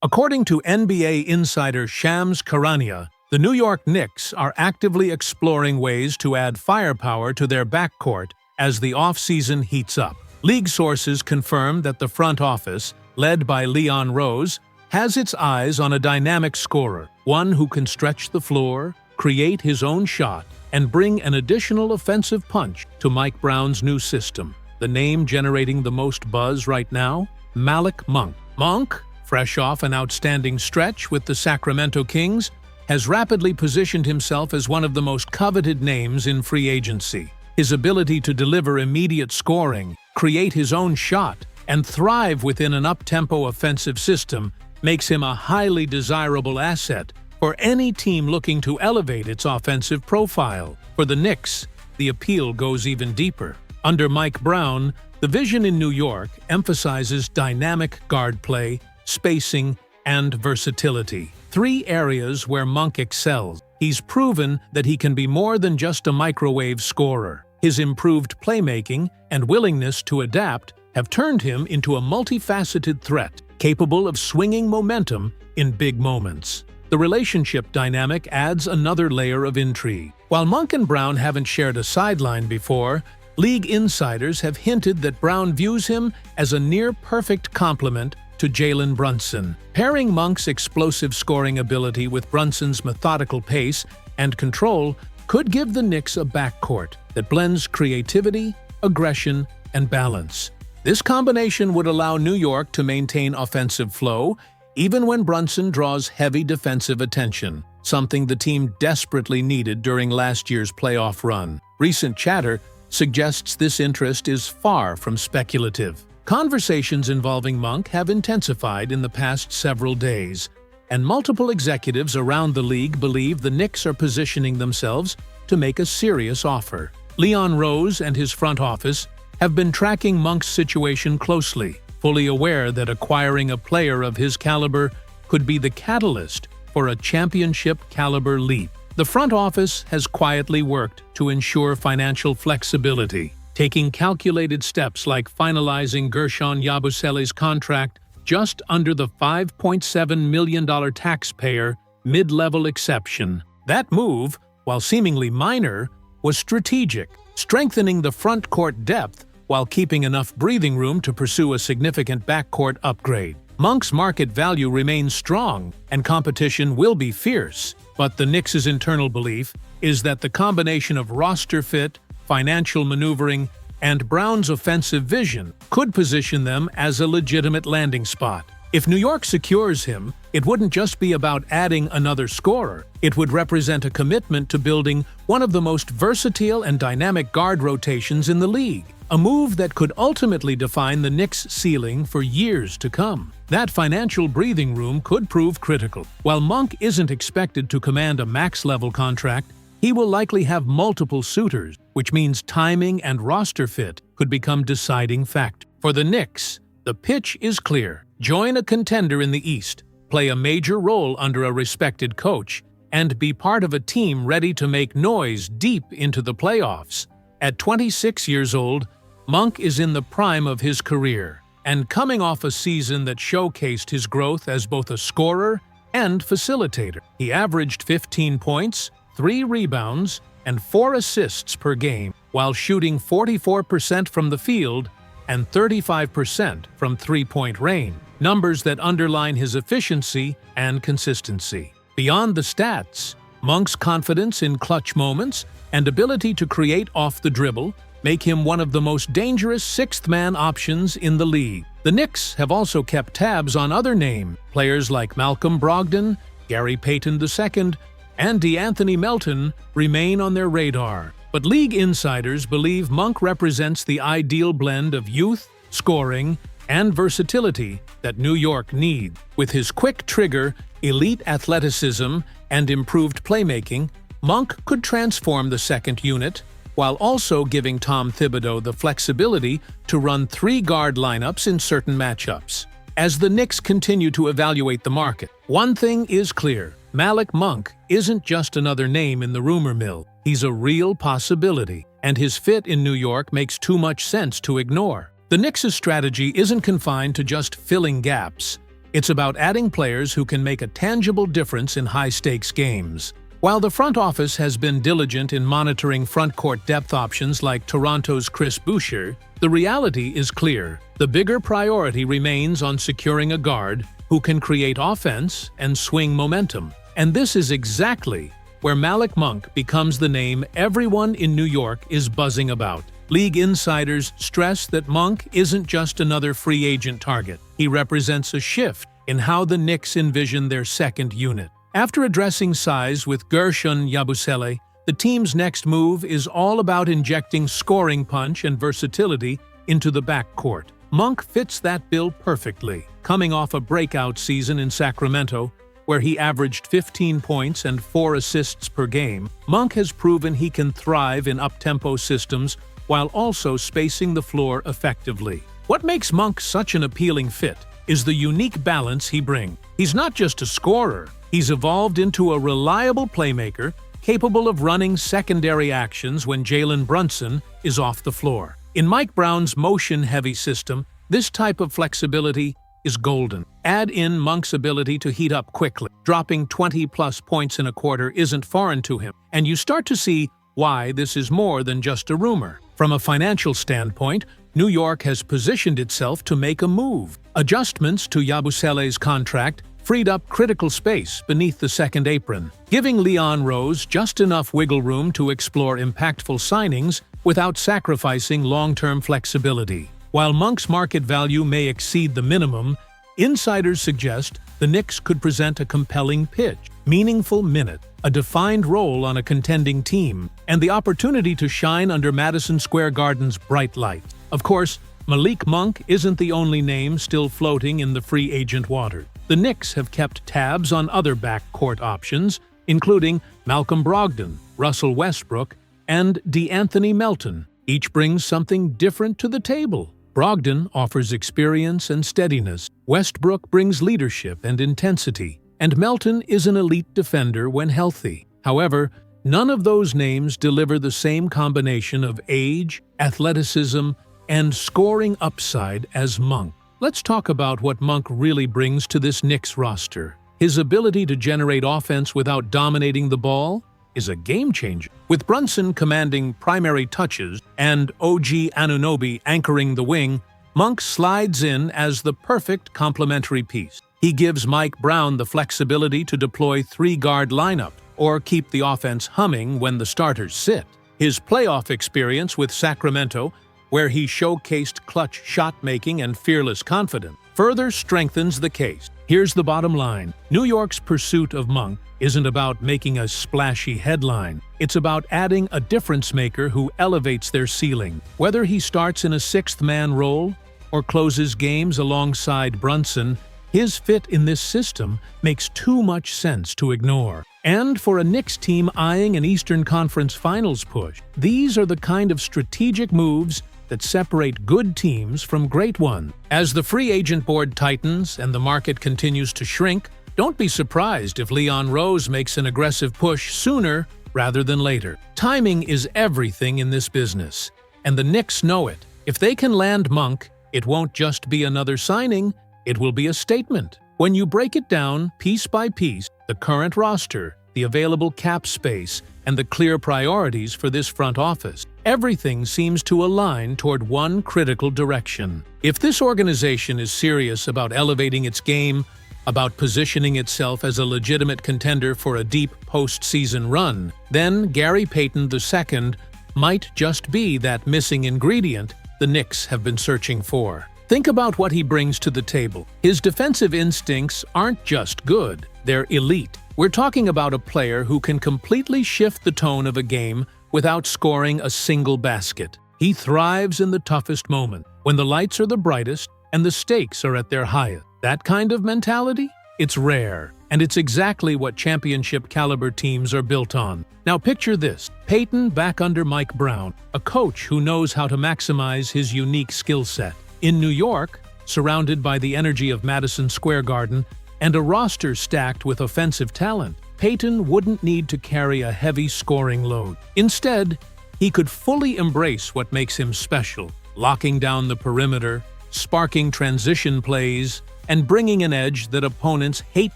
According to NBA insider Shams Charania, the New York Knicks are actively exploring ways to add firepower to their backcourt as the offseason heats up. League sources confirm that the front office, led by Leon Rose, has its eyes on a dynamic scorer, one who can stretch the floor, create his own shot, and bring an additional offensive punch to Mike Brown's new system. The name generating the most buzz right now? Malik Monk. Monk, fresh off an outstanding stretch with the Sacramento Kings, has rapidly positioned himself as one of the most coveted names in free agency. His ability to deliver immediate scoring, create his own shot, and thrive within an up-tempo offensive system makes him a highly desirable asset for any team looking to elevate its offensive profile. For the Knicks, the appeal goes even deeper. Under Mike Brown, the vision in New York emphasizes dynamic guard play, spacing, and versatility. Three areas where Monk excels. He's proven that he can be more than just a microwave scorer. His improved playmaking and willingness to adapt have turned him into a multifaceted threat, capable of swinging momentum in big moments. The relationship dynamic adds another layer of intrigue. While Monk and Brown haven't shared a sideline before, league insiders have hinted that Brown views him as a near-perfect complement to Jalen Brunson. Pairing Monk's explosive scoring ability with Brunson's methodical pace and control could give the Knicks a backcourt that blends creativity, aggression, and balance. This combination would allow New York to maintain offensive flow even when Brunson draws heavy defensive attention, something the team desperately needed during last year's playoff run. Recent chatter suggests this interest is far from speculative. Conversations involving Monk have intensified in the past several days, and multiple executives around the league believe the Knicks are positioning themselves to make a serious offer. Leon Rose and his front office have been tracking Monk's situation closely, fully aware that acquiring a player of his caliber could be the catalyst for a championship-caliber leap. The front office has quietly worked to ensure financial flexibility, taking calculated steps like finalizing Gershon Yabusele's contract just under the $5.7 million taxpayer mid-level exception. That move, while seemingly minor, was strategic, strengthening the front court depth while keeping enough breathing room to pursue a significant backcourt upgrade. Monk's market value remains strong, and competition will be fierce, but the Knicks' internal belief is that the combination of roster fit, financial maneuvering, and Brown's offensive vision could position them as a legitimate landing spot. If New York secures him, it wouldn't just be about adding another scorer. It would represent a commitment to building one of the most versatile and dynamic guard rotations in the league, a move that could ultimately define the Knicks' ceiling for years to come. That financial breathing room could prove critical. While Monk isn't expected to command a max-level contract, he will likely have multiple suitors, which means timing and roster fit could become deciding factors. For the Knicks, the pitch is clear. Join a contender in the East, play a major role under a respected coach, and be part of a team ready to make noise deep into the playoffs. At 26 years old, Monk is in the prime of his career, and coming off a season that showcased his growth as both a scorer and facilitator. He averaged 15 points, 3 rebounds, and 4 assists per game, while shooting 44% from the field and 35% from three-point range, numbers that underline his efficiency and consistency. Beyond the stats, Monk's confidence in clutch moments and ability to create off the dribble make him one of the most dangerous sixth-man options in the league. The Knicks have also kept tabs on other names. Players like Malcolm Brogdon, Gary Payton II, and DeAnthony Melton remain on their radar. But league insiders believe Monk represents the ideal blend of youth, scoring, and versatility that New York needs. With his quick trigger, elite athleticism, and improved playmaking, Monk could transform the second unit, while also giving Tom Thibodeau the flexibility to run 3 guard lineups in certain matchups. As the Knicks continue to evaluate the market, one thing is clear: Malik Monk isn't just another name in the rumor mill. He's a real possibility, and his fit in New York makes too much sense to ignore. The Knicks' strategy isn't confined to just filling gaps. It's about adding players who can make a tangible difference in high-stakes games. While the front office has been diligent in monitoring front-court depth options like Toronto's Chris Boucher, the reality is clear. The bigger priority remains on securing a guard who can create offense and swing momentum. And this is exactly where Malik Monk becomes the name everyone in New York is buzzing about. League insiders stress that Monk isn't just another free agent target. He represents a shift in how the Knicks envision their second unit. After addressing size with Gershon Yabusele, the team's next move is all about injecting scoring punch and versatility into the backcourt. Monk fits that bill perfectly. Coming off a breakout season in Sacramento, where he averaged 15 points and 4 assists per game, Monk has proven he can thrive in up-tempo systems while also spacing the floor effectively. What makes Monk such an appealing fit is the unique balance he brings. He's not just a scorer. He's evolved into a reliable playmaker capable of running secondary actions when Jalen Brunson is off the floor. In Mike Brown's motion-heavy system, this type of flexibility is golden. Add in Monk's ability to heat up quickly. Dropping 20-plus points in a quarter isn't foreign to him, and you start to see why this is more than just a rumor. From a financial standpoint, New York has positioned itself to make a move. Adjustments to Yabusele's contract freed up critical space beneath the second apron, giving Leon Rose just enough wiggle room to explore impactful signings without sacrificing long-term flexibility. While Monk's market value may exceed the minimum, insiders suggest the Knicks could present a compelling pitch, meaningful minute, a defined role on a contending team, and the opportunity to shine under Madison Square Garden's bright light. Of course, Malik Monk isn't the only name still floating in the free agent water. The Knicks have kept tabs on other backcourt options, including Malcolm Brogdon, Russell Westbrook, and DeAnthony Melton. Each brings something different to the table. Brogdon offers experience and steadiness, Westbrook brings leadership and intensity, and Melton is an elite defender when healthy. However, none of those names deliver the same combination of age, athleticism, and scoring upside as Monk. Let's talk about what Monk really brings to this Knicks roster. His ability to generate offense without dominating the ball is a game-changer. With Brunson commanding primary touches and OG Anunoby anchoring the wing, Monk slides in as the perfect complementary piece. He gives Mike Brown the flexibility to deploy 3-guard lineup or keep the offense humming when the starters sit. His playoff experience with Sacramento, where he showcased clutch shot-making and fearless confidence, further strengthens the case. Here's the bottom line. New York's pursuit of Monk isn't about making a splashy headline. It's about adding a difference-maker who elevates their ceiling. Whether he starts in a sixth-man role or closes games alongside Brunson, his fit in this system makes too much sense to ignore. And for a Knicks team eyeing an Eastern Conference Finals push, these are the kind of strategic moves that separate good teams from great ones. As the free agent board tightens and the market continues to shrink, don't be surprised if Leon Rose makes an aggressive push sooner rather than later. Timing is everything in this business, and the Knicks know it. If they can land Monk, it won't just be another signing, it will be a statement. When you break it down piece by piece, the current roster, the available cap space, and the clear priorities for this front office, everything seems to align toward one critical direction. If this organization is serious about elevating its game, about positioning itself as a legitimate contender for a deep postseason run, then Gary Payton II might just be that missing ingredient the Knicks have been searching for. Think about what he brings to the table. His defensive instincts aren't just good, they're elite. We're talking about a player who can completely shift the tone of a game without scoring a single basket. He thrives in the toughest moment, when the lights are the brightest and the stakes are at their highest. That kind of mentality? It's rare, and it's exactly what championship-caliber teams are built on. Now picture this: Payton back under Mike Brown, a coach who knows how to maximize his unique skill set. In New York, surrounded by the energy of Madison Square Garden and a roster stacked with offensive talent, Payton wouldn't need to carry a heavy scoring load. Instead, he could fully embrace what makes him special, locking down the perimeter, sparking transition plays, and bringing an edge that opponents hate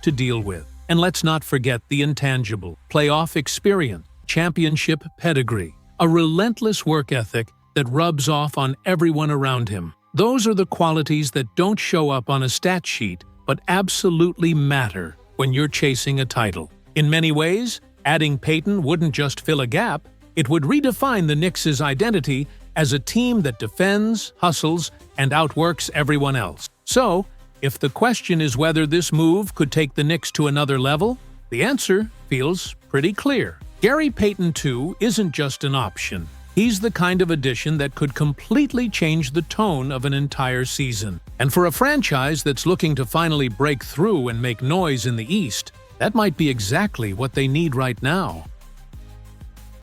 to deal with. And let's not forget the intangible: playoff experience, championship pedigree, a relentless work ethic that rubs off on everyone around him. Those are the qualities that don't show up on a stat sheet, but absolutely matter when you're chasing a title. In many ways, adding Payton wouldn't just fill a gap, it would redefine the Knicks' identity as a team that defends, hustles, and outworks everyone else. So, if the question is whether this move could take the Knicks to another level, the answer feels pretty clear. Gary Payton II isn't just an option. He's the kind of addition that could completely change the tone of an entire season. And for a franchise that's looking to finally break through and make noise in the East, that might be exactly what they need right now.